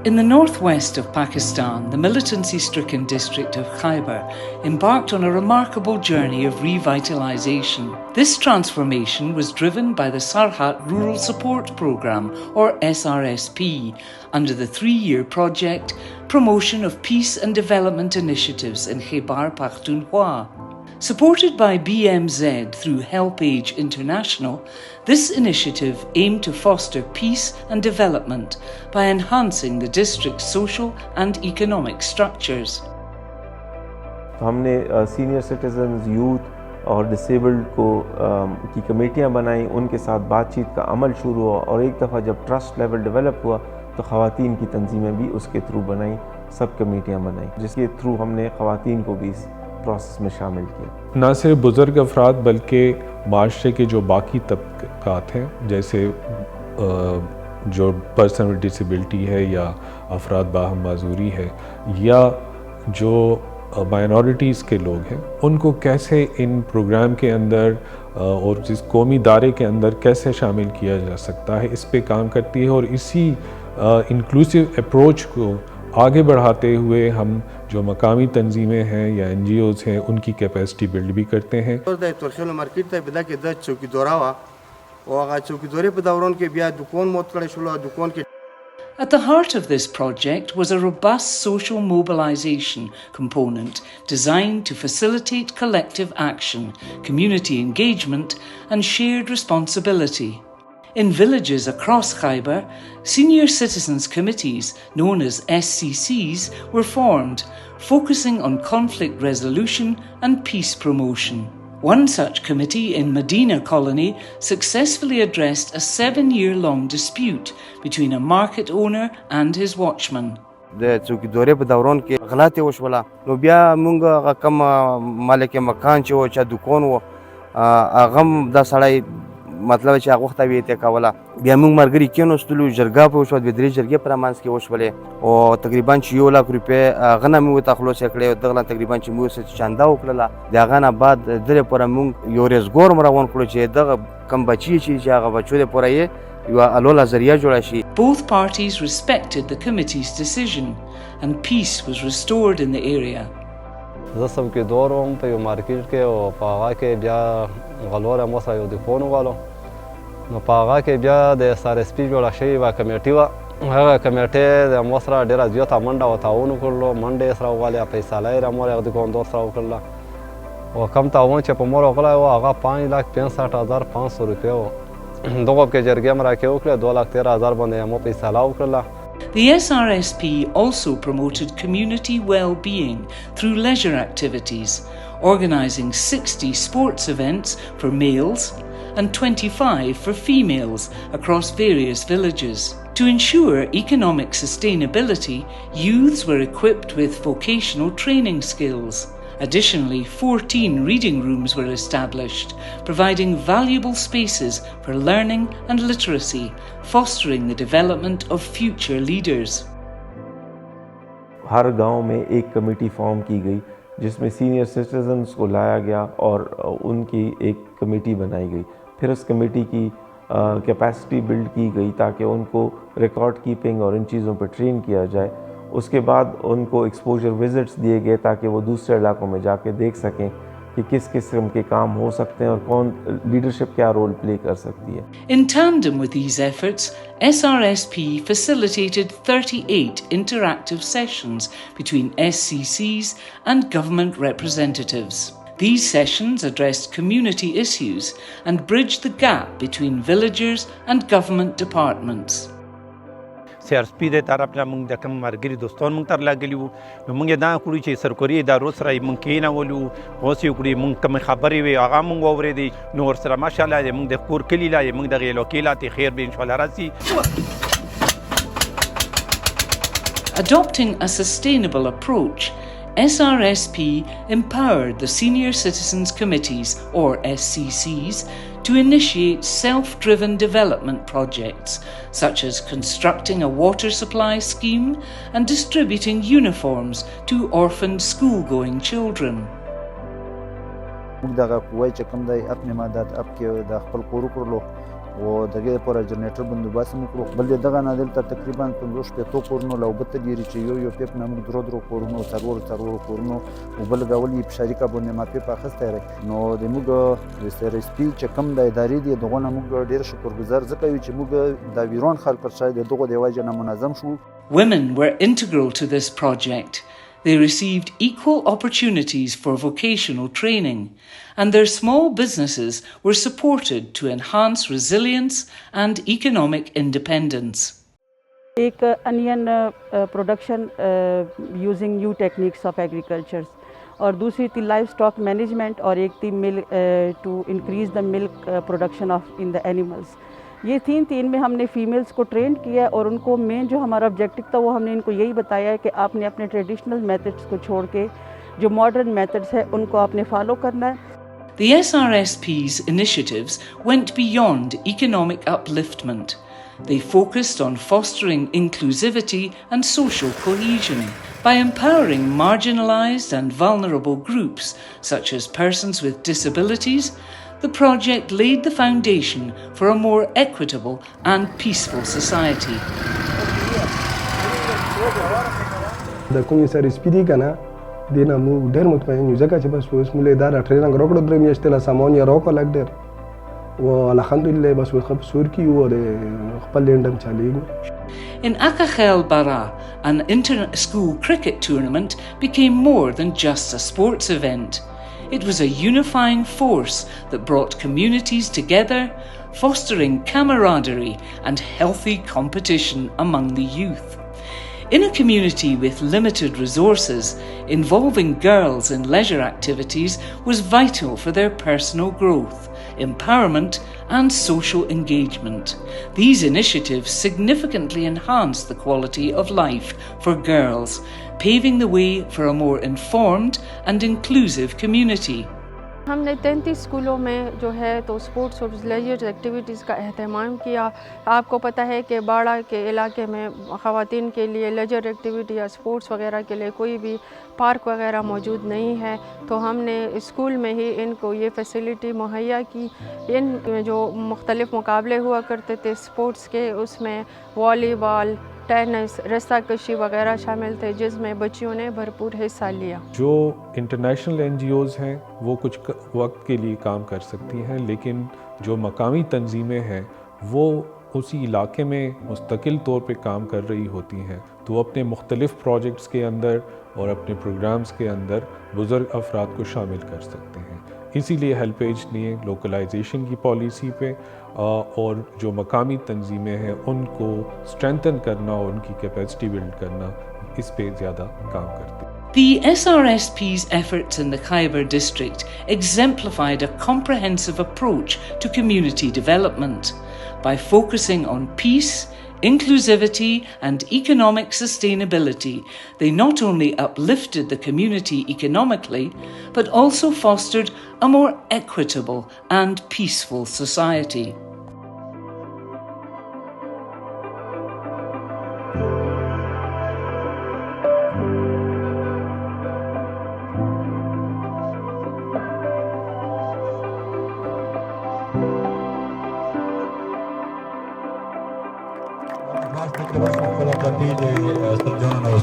In the northwest of Pakistan, the militancy-stricken district of Khyber embarked on a remarkable journey of revitalization. This transformation was driven by the Sarhat Rural Support Programme, or SRSP, under the 3-year project Promotion of Peace and Development Initiatives in Khyber Pakhtunkhwa. Supported by BMZ through HelpAge International, this initiative aimed to foster peace and development by enhancing the district's social and economic structures. हमने senior citizens, youth और disabled को की कमेटियां बनाई, उनके साथ बातचीत का अमल शुरू हुआ और एक दफ़ा जब ट्रस्ट लेवल डेवलप हुआ तो ख़वातीन की तंजीमें भी उसके थ्रू बनाई, सब कमेटियां बनाई, जिसके थ्रू हमने ख़वातीन को भी इस प्रोसेस में शामिल किया। न सिर्फ बुज़ुर्ग अफराद बल्कि माशरे के जो बाकी तबकात हैं, जैसे जो पर्सन विद डिसेबिलिटी है या अफराद बाहम माजूरी है या जो माइनॉरिटीज़ के लोग हैं, उनको कैसे इन प्रोग्राम के अंदर और जिस कौमी दायरे के अंदर कैसे शामिल किया जा सकता है, इस पे काम करती है। और इसी इंक्लूसिव अप्रोच को आगे बढ़ाते हुए हम जो मकामी तंजीमें हैं या NGOs हैं, उनकी कैपेसिटी बिल्ड भी करते हैं। At the heart of this project was a robust social mobilization component designed to facilitate collective action, community engagement, and shared responsibility. In villages across Khyber, senior citizens committees, known as SCCs, were formed, focusing on conflict resolution and peace promotion. One such committee in Medina Colony successfully addressed a 7-year-long dispute between a market owner and his watchman. د چوکیدوري په دوران کې غلطي وشوله، نو بیا مونږ کوم مالک مکان چې و چې دکان و هغه د سړی مطلب چې هغه وخت وی ته کوله، بیا موږ مرګري کېنوستلو، جرګه په وشو، د درې جرګې پر منځ کې وشولې او تقریبا چې 1 لک روپۍ غنه موږ ته خلاص کړې، دغه تقریبا چې موږ څه چنده وکړله، دغه نه بعد درې پر موږ یو رزګور مروان کړو چې دغه کم بچي چې هغه بچو د پوره یې یو الوله ذریعہ جوړ شي. Both parties respected the committee's decision and peace was restored in the area. زه سم کې دورم په یو مارکیټ کې او په هغه کې بیا غلوره مو سره یو دکان وغواړو، نو په هغه کې بیا د SRSP جوړه شوې وه کمیټي وه، هغه کمیټې د مو سره ډېره زیاته منډه او تعاون وکړلو، منډې یې سره وغواړې، فیصله یې رامور هغه دوکاندار سره وکړله، او کم تعاون چې په مور وغلی و هغه 5,65,500 روپۍ و. دغه کې جرګې م راکې وکړې، 2,13,000 باندې مو فیصله وکړله. The SRSP also promoted community well-being through leisure activities, organising 60 sports events for males and 25 for females across various villages. To ensure economic sustainability, youths were equipped with vocational training skills. Additionally, 14 reading rooms were established, providing valuable spaces for learning and literacy, fostering the development of future leaders. हर गांव में एक committee form की गई जिसमें senior citizens को लाया गया और उनकी एक कमेटी बनाई गई। फिर उस कमेटी की कैपेसिटी बिल्ड की गई ताकि उनको रिकॉर्ड कीपिंग और इन चीज़ों पर ट्रेन किया जाए। उसके बाद उनको एक्सपोजर विजिट्स दिए गए ताकि वो दूसरे इलाकों में जाके देख सकें कि किस किस्म के काम हो सकते हैं और कौन लीडरशिप क्या रोल प्ले कर सकती है। In tandem with these efforts, SRSP facilitated 38 interactive sessions between SCCs and government representatives. These sessions addressed community issues and bridged the gap between villagers and government departments. CRSP د طرف نه موږ د کوم مرګري دوستان موږ تر راغلي وو، نو موږ دا کړو چې سرکاري ادارو سره موږ کېنولو، اوس یې وکړو، موږ کومې خبرې وې هغه موږ واورېدې، نو ورسره ماشاءالله موږ د کور کلي لا موږ دغې علاقې لا ته خیر به انشاءالله راځي. Adopting a sustainable approach, SRSP empowered the Senior Citizens Committees, or SCCs, to initiate self-driven development projects, such as constructing a water supply scheme and distributing uniforms to orphaned school-going children. موږ دغه قوی چې کوم دی اپنې مادات اپ کې د خپل کور وکړلو، او دغه لپاره جنریټر بندوبست هم وکړو. بل دغه نه دلته تقریبا 15 کورونو له اوبه ته ډېرې چې یو پیپ نه موږ درو کورونو څلورو کورونو اوبه لګولي په شریکه باندې ما پیپ اخیستی دی. نو د موږ د CRSP چې کوم د ادارې دي دغه نه موږ ډېر شکرګزار ځکه یو چې موږ د ویرون خلک شاید دغه د وجه نه منظم شو. Women were integral to this project. They received equal opportunities for vocational training, and their small businesses were supported to enhance resilience and economic independence. एक onion production using new techniques of agriculture और दूसरी थी life stock management और एक थी milk to increase the milk production of in the animals. ये तीन में हमने फीमेल्स को ट्रेन किया और उनको मेन जो हमारा ऑब्जेक्टिव था वो हमने इनको यही बताया है कि आपने अपने ट्रेडिशनल मेथड्स को छोड़ के जो मॉडर्न मेथड्स है उनको आपने फॉलो करना है. The SRSP's initiatives went beyond economic upliftment. They focused on fostering inclusivity and social cohesion by empowering marginalised and vulnerable groups such as persons with disabilities. The project laid the foundation for a more equitable and peaceful society. د کومې سره سپیدی کنه دینه مو ډېر مطمئن یو ځکه چې بس اوس موږ دا ټریننګ راکړو درې میاشتې له سامان یې راکړو لږ ډېر و الحمدلله بس اوس خپ سور کی و د خپل لندم چاليږي. In Akachel Bara, an inter-school cricket tournament became more than just a sports event. It was a unifying force that brought communities together, fostering camaraderie and healthy competition among the youth. In a community with limited resources, involving girls in leisure activities was vital for their personal growth, empowerment and social engagement. These initiatives significantly enhanced the quality of life for girls, paving the way for a more informed and inclusive community. हमने 33 स्कूलों में जो है तो sports और laser activities का अहतमाम किया. आपको पता है कि बाड़ा के इलाके में ख़वातीन के लिए लेजर एक्टिविटी या स्पोर्ट्स वगैरह के लिए कोई भी पार्क वगैरह मौजूद नहीं है, तो हमने स्कूल में ही इनको ये फैसिलिटी मुहैया की. इन जो मुख्तलिफ़ मुकाबले हुआ करते थे स्पोर्ट्स के, उसमें वॉलीबॉल, टेनिस, रस्साकशी वगैरह शामिल थे जिसमें बच्चियों ने भरपूर हिस्सा लिया. जो इंटरनेशनल NGOs हैं वो कुछ वक्त के लिए काम कर सकती हैं, लेकिन जो मकामी तंजीमें हैं वो उसी इलाके में मुस्तकिल तौर पे काम कर रही होती हैं, तो अपने मुख्तलिफ़ प्रोजेक्ट्स के अंदर और अपने प्रोग्राम्स के अंदर बुज़ुर्ग अफराद को शामिल कर सकते हैं. इसीलिए हेल्पेज ने लोकलाइजेशन की पॉलिसी पे और जो मकामी तंजीमें हैं उनको स्ट्रेंथन करना और उनकी कैपेसिटी बिल्ड करना इस पे ज़्यादा काम करते हैं. The SRSP's efforts in the Khyber district exemplified a comprehensive approach to community development. By focusing on peace, inclusivity and economic sustainability, they not only uplifted the community economically, but also fostered a more equitable and peaceful society. خاص طور پر خپل خپل د سرجان او